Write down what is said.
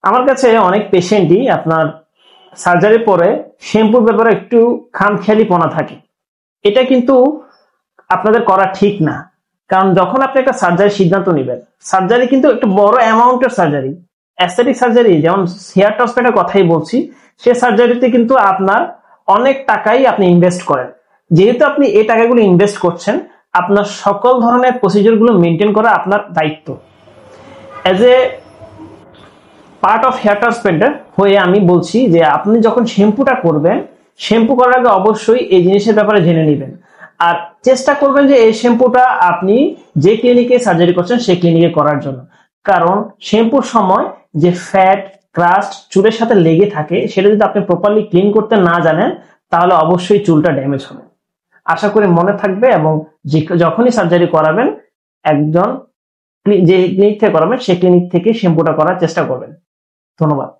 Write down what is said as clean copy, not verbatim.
আমার কাছে অনেক পেশেন্টই আপনার সার্জারি পরে শ্যাম্পুর ব্যাপারে একটু খামখেয়ালিপনা থাকে। এটা কিন্তু আপনাদের করা ঠিক না। কারণ যখন আপনি একটা সার্জারির সিদ্ধান্ত নেবেন, সার্জারি কিন্তু একটা বড় অ্যামাউন্টের সার্জারি। অ্যাস্থেটিক সার্জারি যেমন হেয়ার ট্রান্সপ্লান্টের কথাই বলছি, সে সার্জারিতে কিন্তু আপনার অনেক টাকাই আপনি ইনভেস্ট করেন। যেহেতু আপনি এই টাকাগুলো ইনভেস্ট করছেন, আপনার সকল ধরনের প্রসিডিউরগুলো মেনটেন করা আপনার দায়িত্ব। As a part of hair ট্রান্সপ্লান্টের হয়ে আমি বলছি যে আপনি যখন শ্যাম্পুটা করবেন, শ্যাম্পু করার আগে অবশ্যই এই জিনিসের ব্যাপারে জেনে নেবেন। আর চেষ্টা করবেন যে এই শ্যাম্পুটা আপনি যে ক্লিনিকে সার্জারি করছেন সেই ক্লিনিকে করার জন্য। কারণ শ্যাম্পুর সময় যে ফ্যাট ক্রাস্ট চুলের সাথে লেগে থাকে, সেটা যদি আপনি প্রপারলি ক্লিন করতে না জানেন, তাহলে অবশ্যই চুলটা ড্যামেজ হবে। আশা করি মনে থাকবে, এবং যখনই সার্জারি করাবেন একজন যে ক্লিনিক থেকে করাবেন সেই ক্লিনিক থেকে শ্যাম্পুটা করার চেষ্টা করবেন। ধন্যবাদ।